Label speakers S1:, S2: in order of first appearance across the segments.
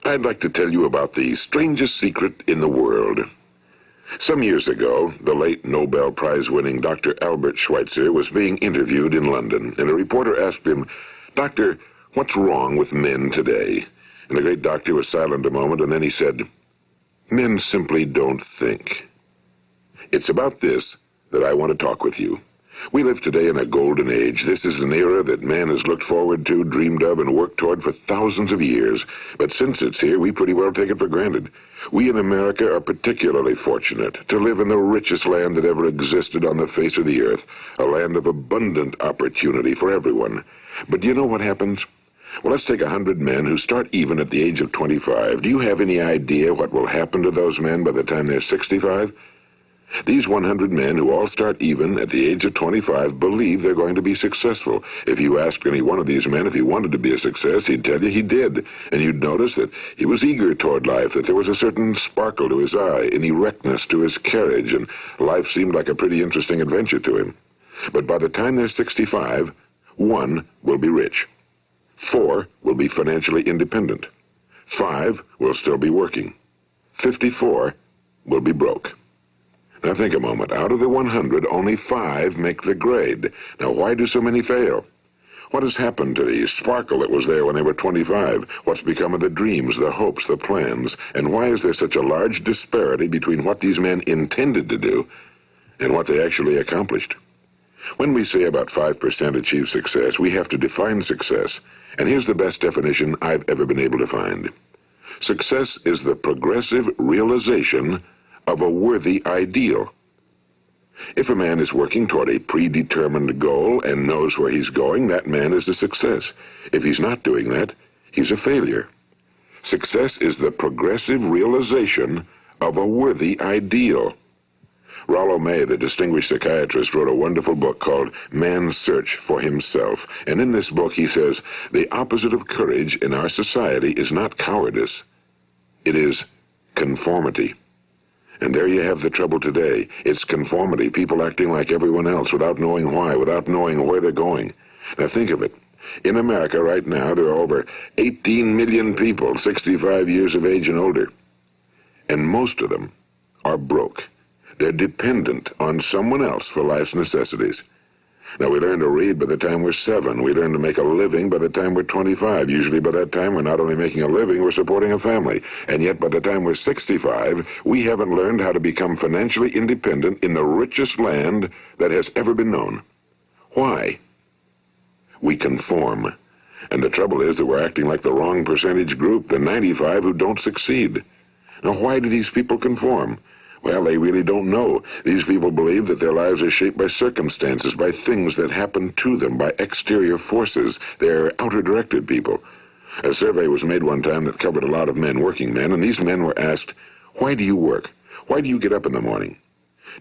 S1: I'd like to tell you about the strangest secret in the world. Some years ago, the late Nobel Prize-winning Dr. Albert Schweitzer was being interviewed in London, and a reporter asked him, "Doctor, what's wrong with men today?" And the great doctor was silent a moment, and then he said, "Men simply don't think." It's about this that I want to talk with you. We live today in a golden age. This is an era that man has looked forward to, dreamed of, and worked toward for thousands of years. But since it's here, we pretty well take it for granted. We in America are particularly fortunate to live in the richest land that ever existed on the face of the earth, a land of abundant opportunity for everyone. But do you know what happens? Well, let's take 100 men who start even at the age of 25. Do you have any idea what will happen to those men by the time they're 65? These 100 men who all start even at the age of 25 believe they're going to be successful. If you asked any one of these men if he wanted to be a success, he'd tell you he did. And you'd notice that he was eager toward life, that there was a certain sparkle to his eye, an erectness to his carriage, and life seemed like a pretty interesting adventure to him. But by the time they're 65, 1 will be rich. 4 will be financially independent. 5 will still be working. 54 will be broke. Now think a moment. Out of the 100, only 5 make the grade. Now why do so many fail? What has happened to the sparkle that was there when they were 25? What's become of the dreams, the hopes, the plans? And why is there such a large disparity between what these men intended to do and what they actually accomplished? When we say about 5% achieve success, we have to define success. And here's the best definition I've ever been able to find. Success is the progressive realization of a worthy ideal. If a man is working toward a predetermined goal and knows where he's going, that man is a success. If he's not doing that, he's a failure. Success is the progressive realization of a worthy ideal. Rollo May, the distinguished psychiatrist, wrote a wonderful book called Man's Search for Himself. And in this book he says, the opposite of courage in our society is not cowardice. It is conformity. And there you have the trouble today. It's conformity, people acting like everyone else without knowing why, without knowing where they're going. Now think of it. In America right now, there are over 18 million people 65 years of age and older. And most of them are broke. They're dependent on someone else for life's necessities. Now, we learn to read by the time we're 7. We learn to make a living by the time we're 25. Usually by that time, we're not only making a living, we're supporting a family. And yet by the time we're 65, we haven't learned how to become financially independent in the richest land that has ever been known. Why? We conform. And the trouble is that we're acting like the wrong percentage group, the 95 who don't succeed. Now, why do these people conform? Well, they really don't know. These people believe that their lives are shaped by circumstances, by things that happen to them, by exterior forces. They're outer-directed people. A survey was made one time that covered a lot of men, working men, and these men were asked, "Why do you work? Why do you get up in the morning?"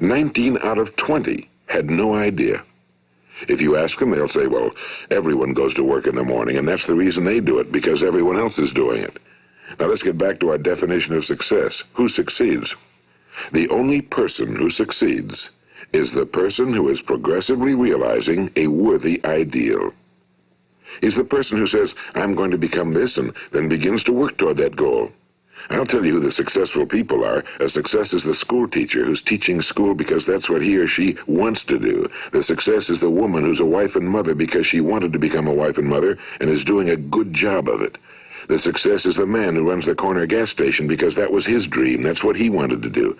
S1: 19 out of 20 had no idea. If you ask them, they'll say, well, everyone goes to work in the morning, and that's the reason they do it, because everyone else is doing it. Now let's get back to our definition of success. Who succeeds? The only person who succeeds is the person who is progressively realizing a worthy ideal. He's the person who says, I'm going to become this, and then begins to work toward that goal. I'll tell you who the successful people are. A success is the school teacher who's teaching school because that's what he or she wants to do. The success is the woman who's a wife and mother because she wanted to become a wife and mother and is doing a good job of it. The success is the man who runs the corner gas station because that was his dream. That's what he wanted to do.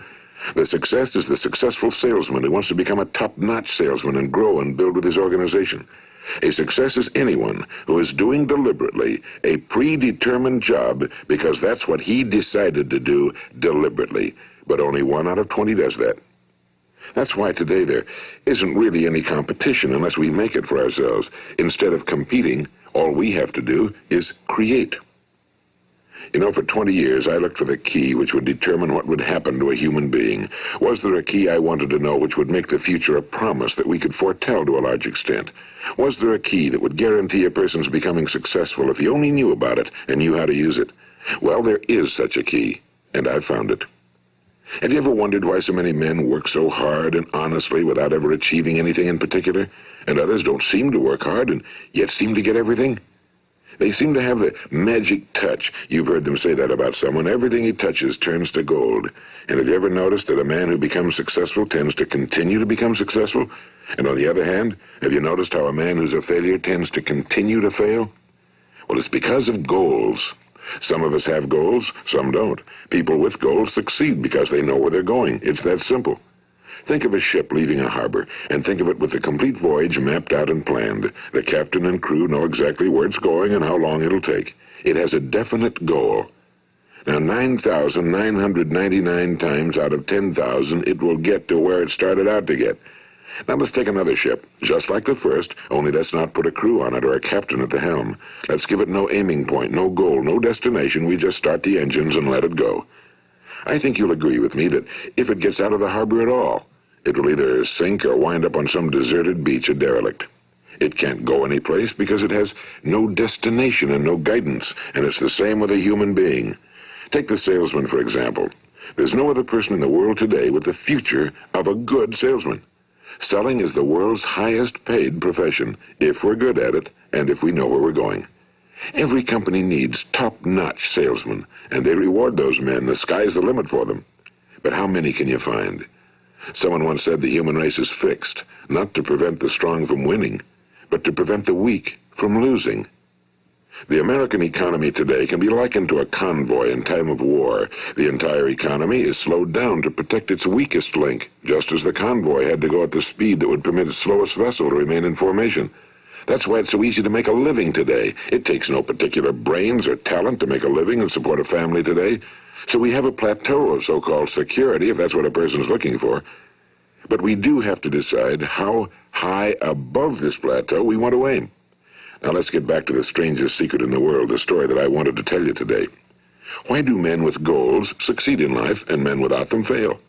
S1: The success is the successful salesman who wants to become a top-notch salesman and grow and build with his organization. A success is anyone who is doing deliberately a predetermined job because that's what he decided to do deliberately. But only 1 out of 20 does that. That's why today there isn't really any competition unless we make it for ourselves. Instead of competing, all we have to do is create. You know, for 20 years, I looked for the key which would determine what would happen to a human being. Was there a key I wanted to know which would make the future a promise that we could foretell to a large extent? Was there a key that would guarantee a person's becoming successful if he only knew about it and knew how to use it? Well, there is such a key, and I've found it. Have you ever wondered why so many men work so hard and honestly without ever achieving anything in particular, and others don't seem to work hard and yet seem to get everything? They seem to have the magic touch. You've heard them say that about someone. Everything he touches turns to gold. And have you ever noticed that a man who becomes successful tends to continue to become successful? And on the other hand, have you noticed how a man who's a failure tends to continue to fail? Well, it's because of goals. Some of us have goals, some don't. People with goals succeed because they know where they're going. It's that simple. Think of a ship leaving a harbor, and think of it with the complete voyage mapped out and planned. The captain and crew know exactly where it's going and how long it'll take. It has a definite goal. Now, 9,999 times out of 10,000, it will get to where it started out to get. Now let's take another ship, just like the first, only let's not put a crew on it or a captain at the helm. Let's give it no aiming point, no goal, no destination. We just start the engines and let it go. I think you'll agree with me that if it gets out of the harbor at all, it will either sink or wind up on some deserted beach, a derelict. It can't go anyplace because it has no destination and no guidance, and it's the same with a human being. Take the salesman, for example. There's no other person in the world today with the future of a good salesman. Selling is the world's highest paid profession, if we're good at it and if we know where we're going. Every company needs top-notch salesmen, and they reward those men. The sky's the limit for them. But how many can you find? Someone once said the human race is fixed, not to prevent the strong from winning, but to prevent the weak from losing. The American economy today can be likened to a convoy in time of war. The entire economy is slowed down to protect its weakest link, just as the convoy had to go at the speed that would permit its slowest vessel to remain in formation. That's why it's so easy to make a living today. It takes no particular brains or talent to make a living and support a family today. So we have a plateau of so-called security, if that's what a person's looking for. But we do have to decide how high above this plateau we want to aim. Now let's get back to the strangest secret in the world, the story that I wanted to tell you today. Why do men with goals succeed in life and men without them fail?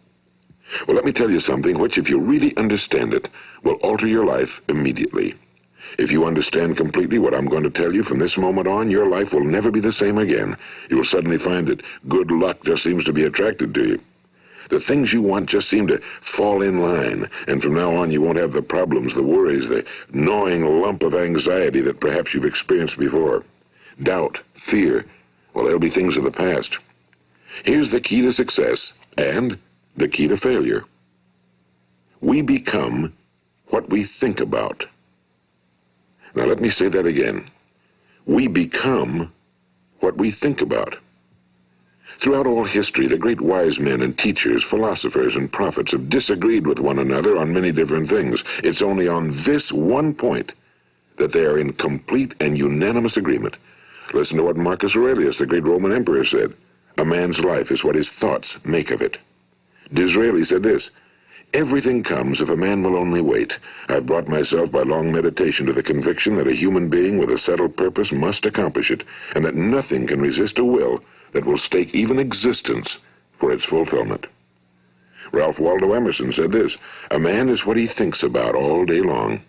S1: Well, let me tell you something which, if you really understand it, will alter your life immediately. If you understand completely what I'm going to tell you from this moment on, your life will never be the same again. You'll suddenly find that good luck just seems to be attracted to you. The things you want just seem to fall in line, and from now on you won't have the problems, the worries, the gnawing lump of anxiety that perhaps you've experienced before. Doubt, fear, well, they'll be things of the past. Here's the key to success and the key to failure. We become what we think about. Now let me say that again. We become what we think about. Throughout all history, the great wise men and teachers, philosophers and prophets have disagreed with one another on many different things. It's only on this one point that they are in complete and unanimous agreement. Listen to what Marcus Aurelius, the great Roman emperor, said. A man's life is what his thoughts make of it. Disraeli said this. Everything comes if a man will only wait. I've brought myself by long meditation to the conviction that a human being with a settled purpose must accomplish it, and that nothing can resist a will that will stake even existence for its fulfillment. Ralph Waldo Emerson said this, a man is what he thinks about all day long.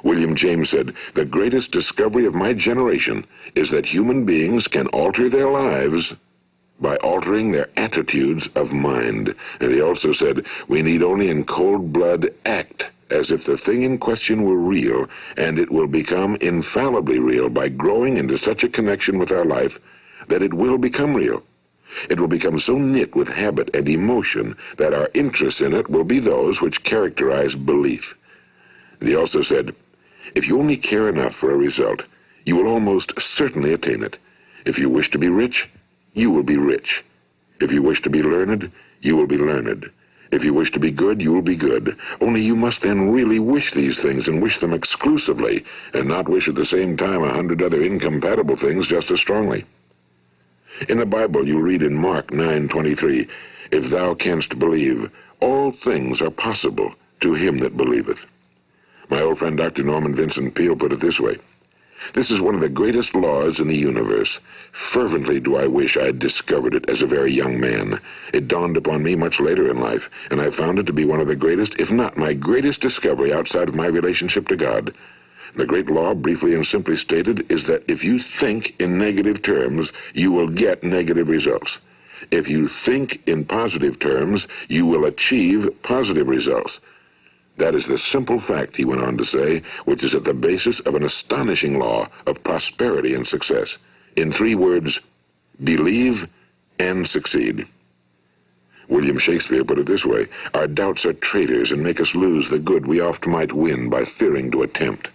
S1: William James said, the greatest discovery of my generation is that human beings can alter their lives by altering their attitudes of mind. And he also said, we need only in cold blood act as if the thing in question were real, and it will become infallibly real by growing into such a connection with our life that it will become real. It will become so knit with habit and emotion that our interest in it will be those which characterize belief. And he also said, if you only care enough for a result, you will almost certainly attain it. If you wish to be rich, you will be rich. If you wish to be learned, you will be learned. If you wish to be good, you will be good. Only you must then really wish these things and wish them exclusively, and not wish at the same time 100 other incompatible things just as strongly. In the Bible, you read in Mark 9:23, if thou canst believe, all things are possible to him that believeth. My old friend Dr. Norman Vincent Peale put it this way, this is one of the greatest laws in the universe. Fervently do I wish I had discovered it as a very young man. It dawned upon me much later in life, and I found it to be one of the greatest, if not my greatest discovery outside of my relationship to God. The great law, briefly and simply stated, is that if you think in negative terms, you will get negative results. If you think in positive terms, you will achieve positive results. That is the simple fact, he went on to say, which is at the basis of an astonishing law of prosperity and success. In 3 words, believe and succeed. William Shakespeare put it this way: our doubts are traitors and make us lose the good we oft might win by fearing to attempt.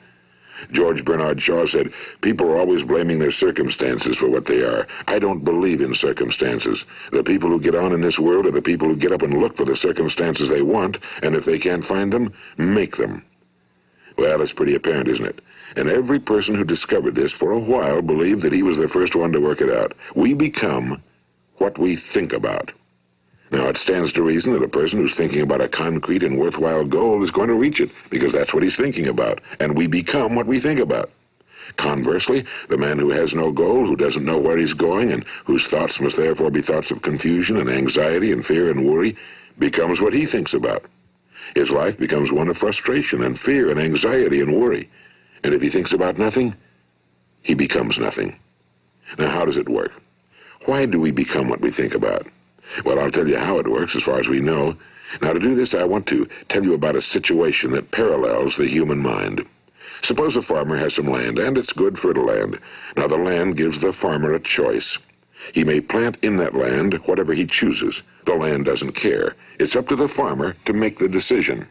S1: George Bernard Shaw said, people are always blaming their circumstances for what they are. I don't believe in circumstances. The people who get on in this world are the people who get up and look for the circumstances they want, and if they can't find them, make them. Well, it's pretty apparent, isn't it? And every person who discovered this for a while believed that he was the first one to work it out. We become what we think about. Now, it stands to reason that a person who's thinking about a concrete and worthwhile goal is going to reach it, because that's what he's thinking about, and we become what we think about. Conversely, the man who has no goal, who doesn't know where he's going, and whose thoughts must therefore be thoughts of confusion and anxiety and fear and worry, becomes what he thinks about. His life becomes one of frustration and fear and anxiety and worry. And if he thinks about nothing, he becomes nothing. Now, how does it work? Why do we become what we think about? Well, I'll tell you how it works as far as we know. Now, to do this, I want to tell you about a situation that parallels the human mind. Suppose a farmer has some land, and it's good fertile land. Now, the land gives the farmer a choice. He may plant in that land whatever he chooses. The land doesn't care. It's up to the farmer to make the decision.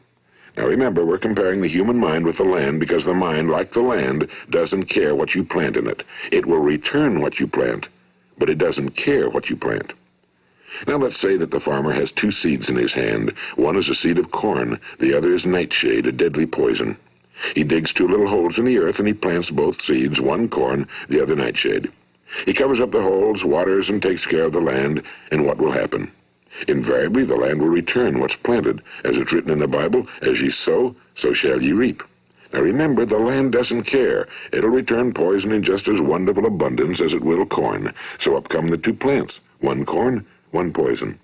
S1: Now, remember, we're comparing the human mind with the land because the mind, like the land, doesn't care what you plant in it. It will return what you plant, but it doesn't care what you plant. Now, let's say that the farmer has 2 seeds in his hand. One is a seed of corn. The other is nightshade, a deadly poison. He digs 2 little holes in the earth, and he plants both seeds, one corn, the other nightshade. He covers up the holes, waters, and takes care of the land, and what will happen? Invariably, the land will return what's planted. As it's written in the Bible, as ye sow, so shall ye reap. Now remember, the land doesn't care. It'll return poison in just as wonderful abundance as it will corn. So up come the 2 plants, one corn, one poison.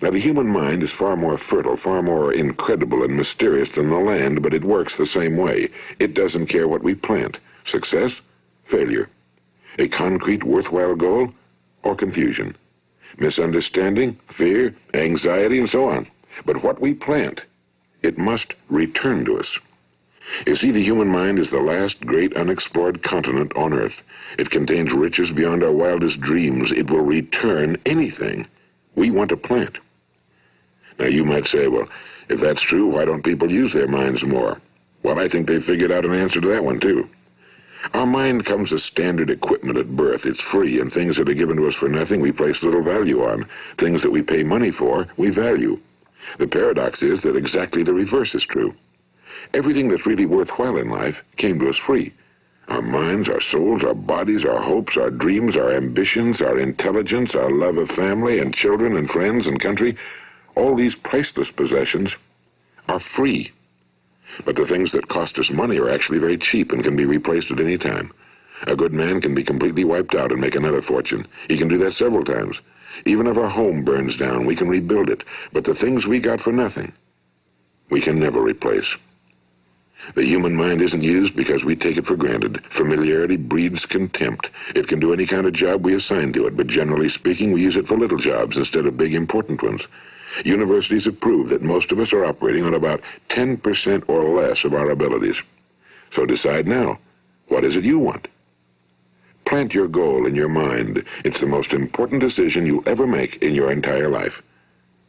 S1: Now, the human mind is far more fertile, far more incredible and mysterious than the land, but it works the same way. It doesn't care what we plant. Success, failure. A concrete, worthwhile goal, or confusion. Misunderstanding, fear, anxiety, and so on. But what we plant, it must return to us. You see, the human mind is the last great unexplored continent on Earth. It contains riches beyond our wildest dreams. It will return anything we want to plant. Now, you might say, well, if that's true, why don't people use their minds more? Well, I think they figured out an answer to that one, too. Our mind comes as standard equipment at birth. It's free, and things that are given to us for nothing we place little value on. Things that we pay money for, we value. The paradox is that exactly the reverse is true. Everything that's really worthwhile in life came to us free. Our minds, our souls, our bodies, our hopes, our dreams, our ambitions, our intelligence, our love of family and children and friends and country, all these priceless possessions are free. But the things that cost us money are actually very cheap and can be replaced at any time. A good man can be completely wiped out and make another fortune. He can do that several times. Even if our home burns down, we can rebuild it. But the things we got for nothing, we can never replace. The human mind isn't used because we take it for granted. Familiarity breeds contempt. It can do any kind of job we assign to it, but generally speaking, we use it for little jobs instead of big, important ones. Universities have proved that most of us are operating on about 10% or less of our abilities. So decide now, what is it you want? Plant your goal in your mind. It's the most important decision you'll ever make in your entire life.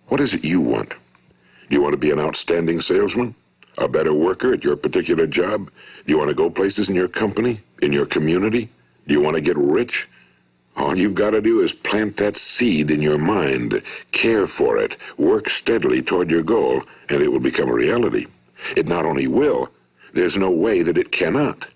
S1: What is it you want? Do you want to be an outstanding salesman? A better worker at your particular job? Do you want to go places in your company, in your community? Do you want to get rich? All you've got to do is plant that seed in your mind, care for it, work steadily toward your goal, and it will become a reality. It not only will, there's no way that it cannot.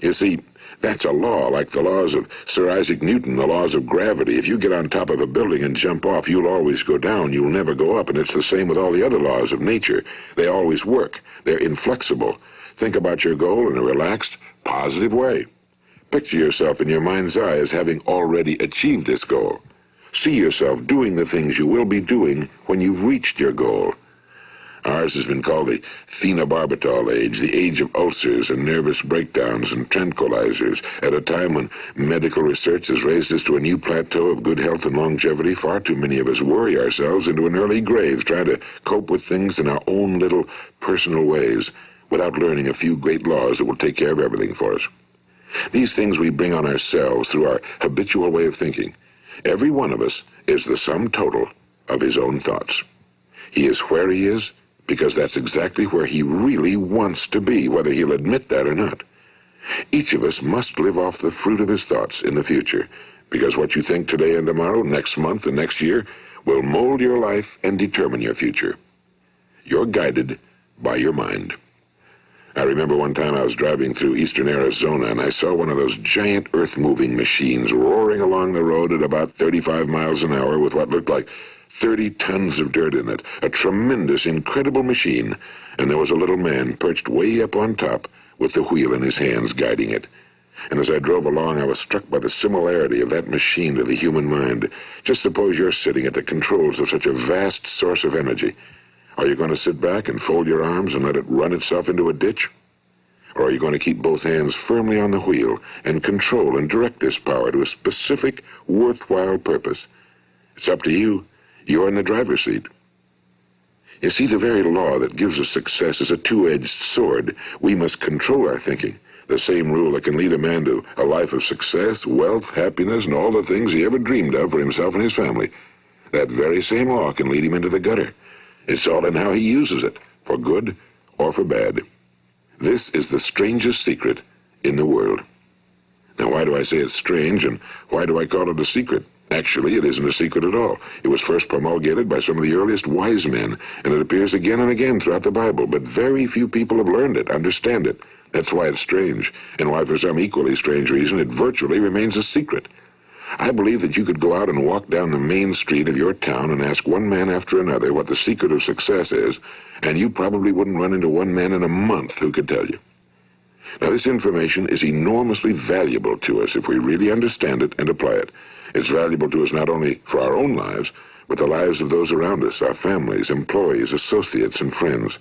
S1: You see, that's a law, like the laws of Sir Isaac Newton, the laws of gravity. If you get on top of a building and jump off, you'll always go down. You'll never go up, and it's the same with all the other laws of nature. They always work. They're inflexible. Think about your goal in a relaxed, positive way. Picture yourself in your mind's eye as having already achieved this goal. See yourself doing the things you will be doing when you've reached your goal. Ours has been called the phenobarbital age, the age of ulcers and nervous breakdowns and tranquilizers, at a time when medical research has raised us to a new plateau of good health and longevity. Far too many of us worry ourselves into an early grave, trying to cope with things in our own little personal ways, without learning a few great laws that will take care of everything for us. These things we bring on ourselves through our habitual way of thinking. Every one of us is the sum total of his own thoughts. He is where he is because that's exactly where he really wants to be, whether he'll admit that or not. Each of us must live off the fruit of his thoughts in the future, because what you think today and tomorrow, next month and next year, will mold your life and determine your future. You're guided by your mind. I remember one time I was driving through eastern Arizona, and I saw one of those giant earth-moving machines roaring along the road at about 35 miles an hour with what looked like 30 tons of dirt in it. A tremendous, incredible machine, and there was a little man perched way up on top with the wheel in his hands guiding it. And as I drove along, I was struck by the similarity of that machine to the human mind. Just suppose you're sitting at the controls of such a vast source of energy. Are you going to sit back and fold your arms and let it run itself into a ditch? Or are you going to keep both hands firmly on the wheel and control and direct this power to a specific, worthwhile purpose? It's up to you. You're in the driver's seat. You see, the very law that gives us success is a two-edged sword. We must control our thinking. The same rule that can lead a man to a life of success, wealth, happiness, and all the things he ever dreamed of for himself and his family. That very same law can lead him into the gutter. It's all in how he uses it, for good or for bad. This is the strangest secret in the world. Now, why do I say it's strange, and why do I call it a secret? Actually, it isn't a secret at all. It was first promulgated by some of the earliest wise men, and it appears again and again throughout the Bible, but very few people have learned it, understand it. That's why it's strange, and why for some equally strange reason it virtually remains a secret. I believe that you could go out and walk down the main street of your town and ask one man after another what the secret of success is, and you probably wouldn't run into one man in a month who could tell you. Now, this information is enormously valuable to us if we really understand it and apply it. It's valuable to us not only for our own lives, but the lives of those around us, our families, employees, associates, and friends.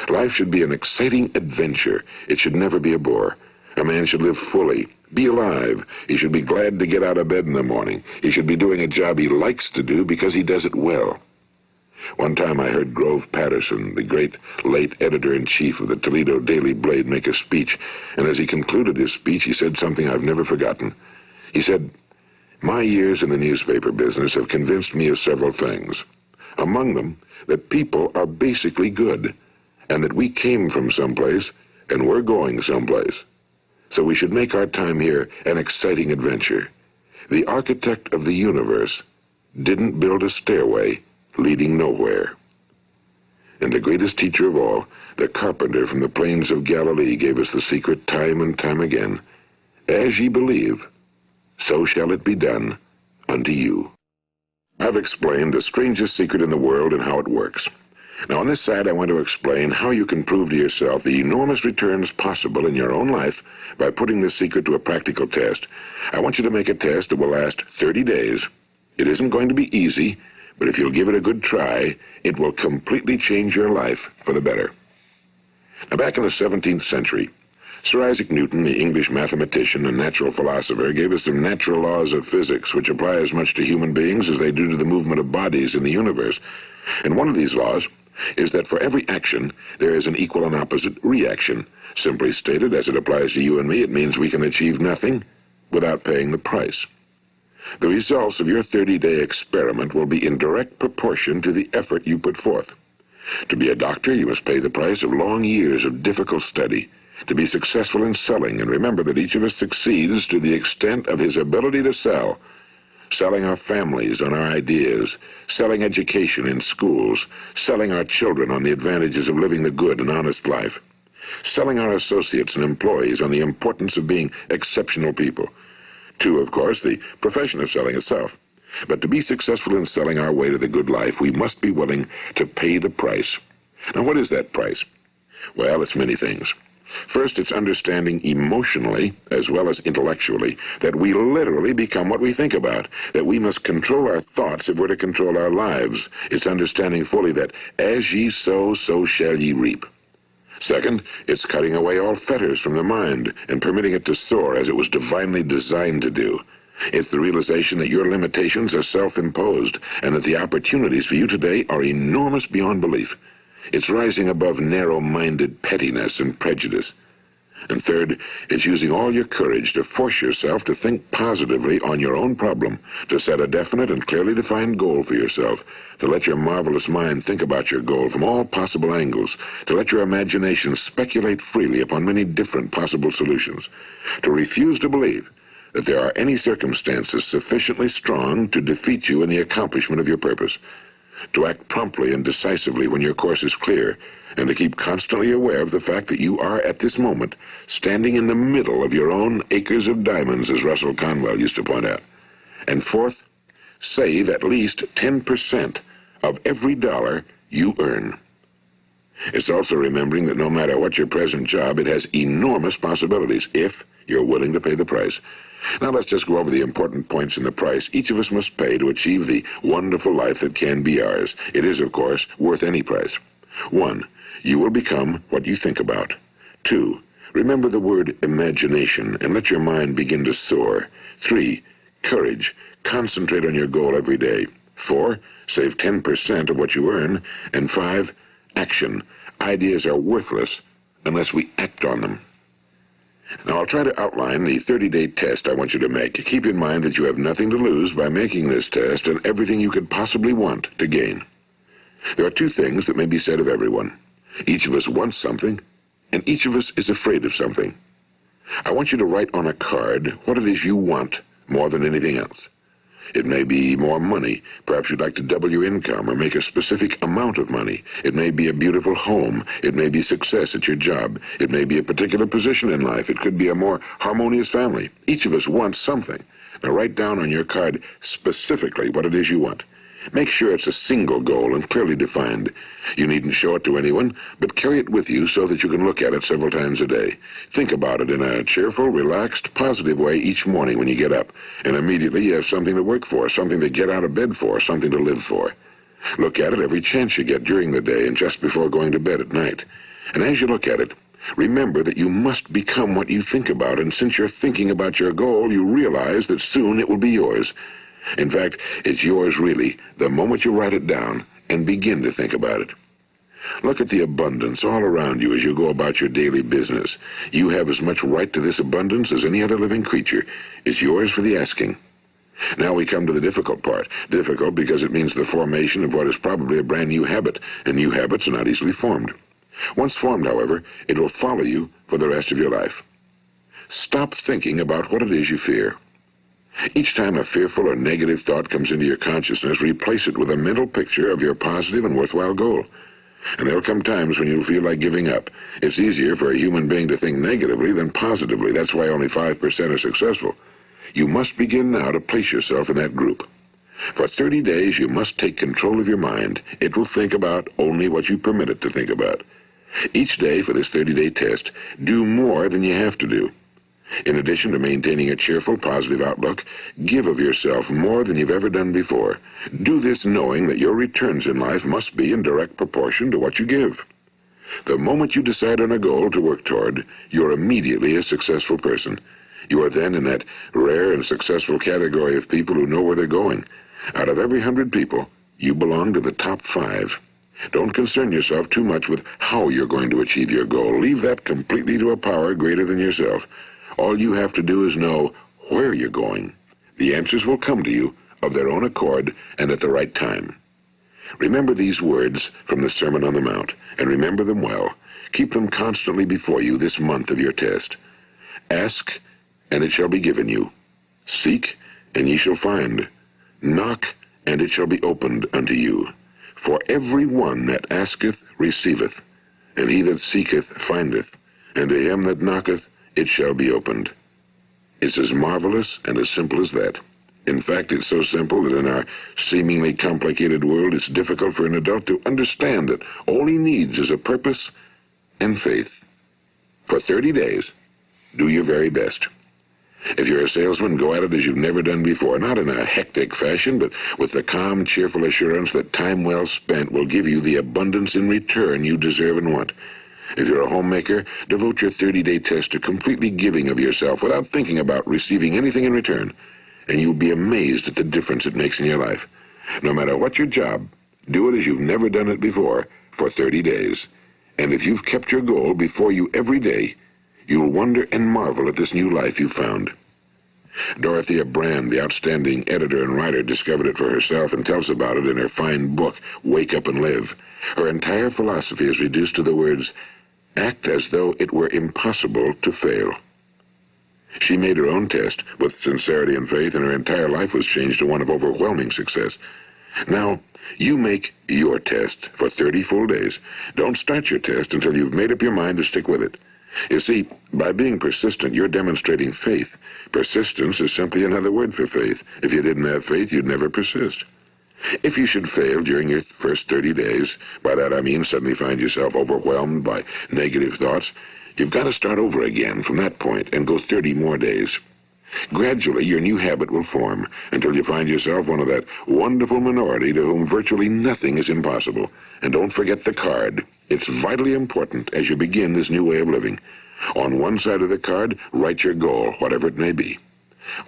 S1: Life should be an exciting adventure. It should never be a bore. A man should live fully, be alive. He should be glad to get out of bed in the morning. He should be doing a job he likes to do because he does it well. One time I heard Grove Patterson, the great late editor-in-chief of the Toledo Daily Blade, make a speech, and as he concluded his speech, he said something I've never forgotten. He said, "My years in the newspaper business have convinced me of several things. Among them, that people are basically good, and that we came from someplace, and we're going someplace. So we should make our time here an exciting adventure. The architect of the universe didn't build a stairway leading nowhere." And the greatest teacher of all, the carpenter from the plains of Galilee, gave us the secret time and time again. As ye believe, so shall it be done unto you. I've explained the strangest secret in the world and how it works. Now, on this side, I want to explain how you can prove to yourself the enormous returns possible in your own life by putting this secret to a practical test. I want you to make a test that will last 30 days. It isn't going to be easy, but if you'll give it a good try, it will completely change your life for the better. Now, back in the 17th century, Sir Isaac Newton, the English mathematician and natural philosopher, gave us some natural laws of physics which apply as much to human beings as they do to the movement of bodies in the universe. And one of these laws is that for every action, there is an equal and opposite reaction. Simply stated, as it applies to you and me, it means we can achieve nothing without paying the price. The results of your 30-day experiment will be in direct proportion to the effort you put forth. To be a doctor, you must pay the price of long years of difficult study. To be successful in selling, and remember that each of us succeeds to the extent of his ability to sell. Selling our families on our ideas, selling education in schools, selling our children on the advantages of living the good and honest life, selling our associates and employees on the importance of being exceptional people. To, of course, the profession of selling itself. But to be successful in selling our way to the good life, we must be willing to pay the price. Now, what is that price? Well, it's many things. First, it's understanding emotionally, as well as intellectually, that we literally become what we think about, that we must control our thoughts if we're to control our lives. It's understanding fully that as ye sow, so shall ye reap. Second, it's cutting away all fetters from the mind and permitting it to soar as it was divinely designed to do. It's the realization that your limitations are self-imposed and that the opportunities for you today are enormous beyond belief. It's rising above narrow-minded pettiness and prejudice. And third, it's using all your courage to force yourself to think positively on your own problem, to set a definite and clearly defined goal for yourself, to let your marvelous mind think about your goal from all possible angles, to let your imagination speculate freely upon many different possible solutions, to refuse to believe that there are any circumstances sufficiently strong to defeat you in the accomplishment of your purpose, to act promptly and decisively when your course is clear, and to keep constantly aware of the fact that you are, at this moment, standing in the middle of your own acres of diamonds, as Russell Conwell used to point out. And fourth, save at least 10% of every dollar you earn. It's also remembering that no matter what your present job, it has enormous possibilities, if you're willing to pay the price. Now let's just go over the important points in the price each of us must pay to achieve the wonderful life that can be ours. It is, of course, worth any price. 1. You will become what you think about. 2. Remember the word imagination and let your mind begin to soar. 3. Courage. Concentrate on your goal every day. 4. Save 10% of what you earn. And 5. Action. Ideas are worthless unless we act on them. Now, I'll try to outline the 30-day test I want you to make. Keep in mind that you have nothing to lose by making this test and everything you could possibly want to gain. There are two things that may be said of everyone. Each of us wants something, and each of us is afraid of something. I want you to write on a card what it is you want more than anything else. It may be more money. Perhaps you'd like to double your income or make a specific amount of money. It may be a beautiful home. It may be success at your job. It may be a particular position in life. It could be a more harmonious family. Each of us wants something. Now write down on your card specifically what it is you want. Make sure it's a single goal and clearly defined. You needn't show it to anyone, but carry it with you so that you can look at it several times a day. Think about it in a cheerful, relaxed, positive way each morning when you get up, and immediately you have something to work for, something to get out of bed for, something to live for. Look at it every chance you get during the day and just before going to bed at night. And as you look at it, remember that you must become what you think about, and since you're thinking about your goal, you realize that soon it will be yours. In fact, it's yours really the moment you write it down and begin to think about it. Look at the abundance all around you as you go about your daily business. You have as much right to this abundance as any other living creature. It's yours for the asking. Now we come to the difficult part. Difficult because it means the formation of what is probably a brand new habit, and new habits are not easily formed. Once formed, however, it will follow you for the rest of your life. Stop thinking about what it is you fear. Each time a fearful or negative thought comes into your consciousness, replace it with a mental picture of your positive and worthwhile goal. And there'll come times when you'll feel like giving up. It's easier for a human being to think negatively than positively. That's why only 5% are successful. You must begin now to place yourself in that group. For 30 days, you must take control of your mind. It will think about only what you permit it to think about. Each day for this 30-day test, do more than you have to do. In addition to maintaining a cheerful, positive outlook, give of yourself more than you've ever done before. Do this knowing that your returns in life must be in direct proportion to what you give. The moment you decide on a goal to work toward, you're immediately a successful person. You are then in that rare and successful category of people who know where they're going. Out of every 100 people, you belong to the top 5. Don't concern yourself too much with how you're going to achieve your goal. Leave that completely to a power greater than yourself. All you have to do is know where you're going. The answers will come to you of their own accord and at the right time. Remember these words from the Sermon on the Mount, and remember them well. Keep them constantly before you this month of your test. Ask, and it shall be given you. Seek, and ye shall find. Knock, and it shall be opened unto you. For every one that asketh receiveth, and he that seeketh findeth, and to him that knocketh it shall be opened. It's as marvelous and as simple as that. In fact, it's so simple that in our seemingly complicated world, it's difficult for an adult to understand that all he needs is a purpose and faith. For 30 days, do your very best. If you're a salesman, go at it as you've never done before, not in a hectic fashion, but with the calm, cheerful assurance that time well spent will give you the abundance in return you deserve and want. If you're a homemaker, devote your 30-day test to completely giving of yourself without thinking about receiving anything in return, and you'll be amazed at the difference it makes in your life. No matter what your job, do it as you've never done it before for 30 days. And if you've kept your goal before you every day, you'll wonder and marvel at this new life you've found. Dorothea Brand, the outstanding editor and writer, discovered it for herself and tells about it in her fine book, Wake Up and Live. Her entire philosophy is reduced to the words, act as though it were impossible to fail. She made her own test with sincerity and faith, and her entire life was changed to one of overwhelming success. Now, you make your test for 30 full days. Don't start your test until you've made up your mind to stick with it. You see, by being persistent, you're demonstrating faith. Persistence is simply another word for faith. If you didn't have faith, you'd never persist. If you should fail during your first 30 days, by that I mean suddenly find yourself overwhelmed by negative thoughts, you've got to start over again from that point and go 30 more days. Gradually, your new habit will form until you find yourself one of that wonderful minority to whom virtually nothing is impossible. And don't forget the card. It's vitally important as you begin this new way of living. On one side of the card, write your goal, whatever it may be.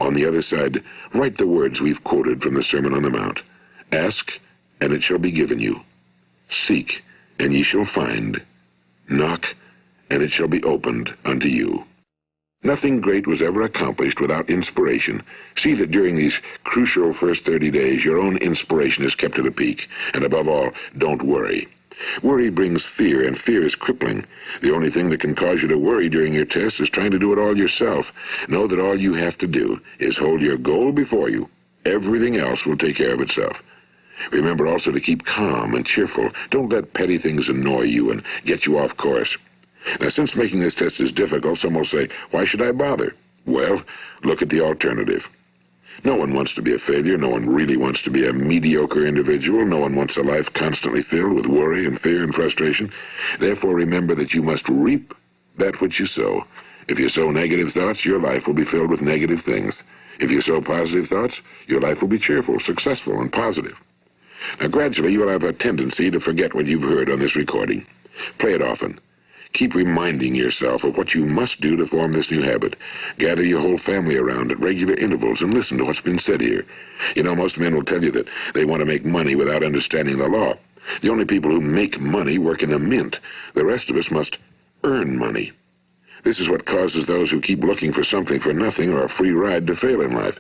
S1: On the other side, write the words we've quoted from the Sermon on the Mount. Ask, and it shall be given you. Seek, and ye shall find. Knock, and it shall be opened unto you. Nothing great was ever accomplished without inspiration. See that during these crucial first 30 days, your own inspiration is kept at a peak. And above all, don't worry. Worry brings fear, and fear is crippling. The only thing that can cause you to worry during your test is trying to do it all yourself. Know that all you have to do is hold your goal before you. Everything else will take care of itself. Remember also to keep calm and cheerful. Don't let petty things annoy you and get you off course. Now, since making this test is difficult, some will say, why should I bother? Well, look at the alternative. No one wants to be a failure. No one really wants to be a mediocre individual. No one wants a life constantly filled with worry and fear and frustration. Therefore, remember that you must reap that which you sow. If you sow negative thoughts, your life will be filled with negative things. If you sow positive thoughts, your life will be cheerful, successful, and positive. Now, gradually, you'll have a tendency to forget what you've heard on this recording. Play it often. Keep reminding yourself of what you must do to form this new habit. Gather your whole family around at regular intervals and listen to what's been said here. You know, most men will tell you that they want to make money without understanding the law. The only people who make money work in a mint. The rest of us must earn money. This is what causes those who keep looking for something for nothing or a free ride to fail in life.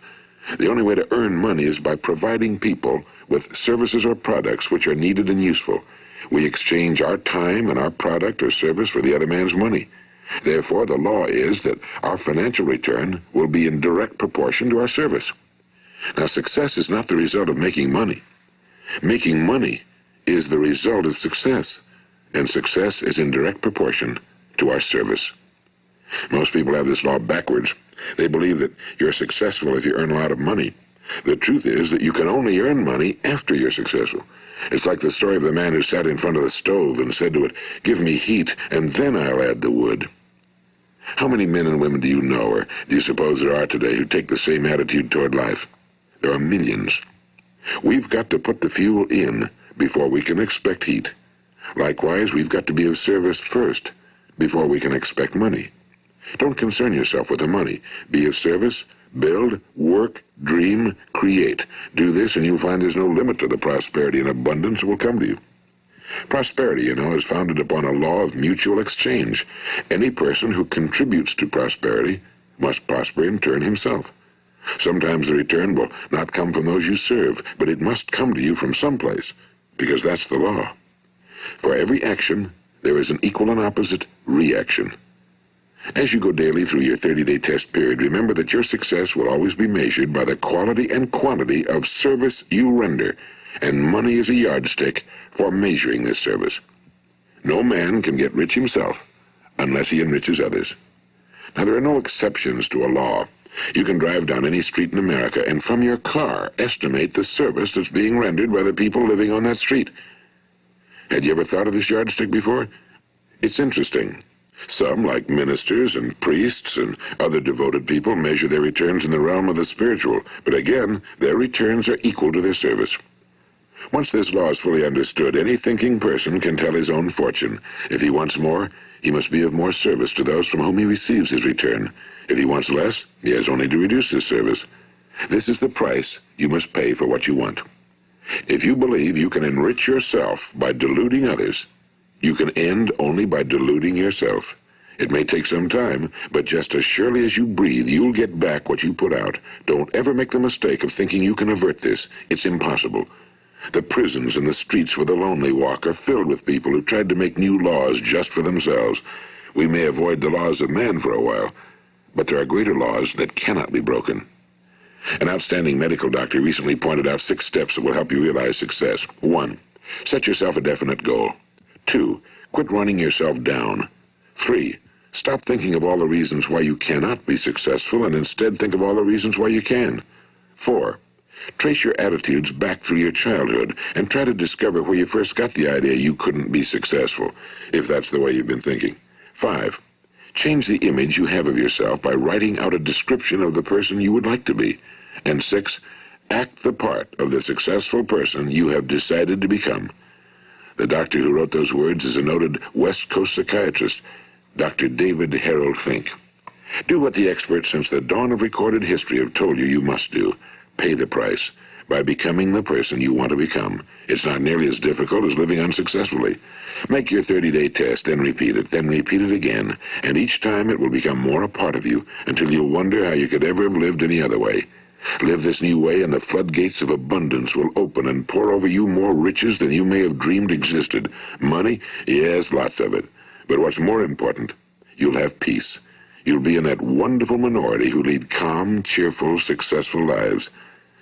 S1: The only way to earn money is by providing people with services or products which are needed and useful. We exchange our time and our product or service for the other man's money. Therefore, the law is that our financial return will be in direct proportion to our service. Now, success is not the result of making money. Making money is the result of success, and success is in direct proportion to our service. Most people have this law backwards. They believe that you're successful if you earn a lot of money. The truth is that you can only earn money after you're successful. It's like the story of the man who sat in front of the stove and said to it, "Give me heat, and then I'll add the wood." How many men and women do you know, or do you suppose there are today, who take the same attitude toward life? There are millions. We've got to put the fuel in before we can expect heat. Likewise, we've got to be of service first before we can expect money. Don't concern yourself with the money. Be of service. Build, work, dream, create. Do this and you'll find there's no limit to the prosperity and abundance that will come to you. Prosperity, you know, is founded upon a law of mutual exchange. Any person who contributes to prosperity must prosper in turn himself. Sometimes the return will not come from those you serve, but it must come to you from someplace, because that's the law. For every action, there is an equal and opposite reaction. As you go daily through your 30-day test period, remember that your success will always be measured by the quality and quantity of service you render, and money is a yardstick for measuring this service. No man can get rich himself unless he enriches others. Now, there are no exceptions to a law. You can drive down any street in America and from your car estimate the service that's being rendered by the people living on that street. Had you ever thought of this yardstick before? It's interesting. Some, like ministers and priests and other devoted people, measure their returns in the realm of the spiritual, but again, their returns are equal to their service. Once this law is fully understood, any thinking person can tell his own fortune. If he wants more, he must be of more service to those from whom he receives his return. If he wants less, he has only to reduce his service. This is the price you must pay for what you want. If you believe you can enrich yourself by deluding others, you can end only by deluding yourself. It may take some time, but just as surely as you breathe, you'll get back what you put out. Don't ever make the mistake of thinking you can avert this. It's impossible. The prisons and the streets where the lonely walk are filled with people who tried to make new laws just for themselves. We may avoid the laws of man for a while, but there are greater laws that cannot be broken. An outstanding medical doctor recently pointed out 6 steps that will help you realize success. 1. Set yourself a definite goal. 2. Quit running yourself down. 3. Stop thinking of all the reasons why you cannot be successful and instead think of all the reasons why you can. 4. Trace your attitudes back through your childhood and try to discover where you first got the idea you couldn't be successful, if that's the way you've been thinking. 5. Change the image you have of yourself by writing out a description of the person you would like to be. And 6. Act the part of the successful person you have decided to become. The doctor who wrote those words is a noted West Coast psychiatrist, Dr. David Harold Fink. Do what the experts since the dawn of recorded history have told you you must do. Pay the price by becoming the person you want to become. It's not nearly as difficult as living unsuccessfully. Make your 30-day test, then repeat it again, and each time it will become more a part of you until you'll wonder how you could ever have lived any other way. Live this new way and the floodgates of abundance will open and pour over you more riches than you may have dreamed existed. Money? Yes, lots of it. But what's more important, you'll have peace. You'll be in that wonderful minority who lead calm, cheerful, successful lives.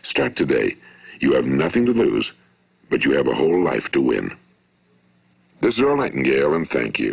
S1: Start today. You have nothing to lose, but you have a whole life to win. This is Earl Nightingale, and thank you.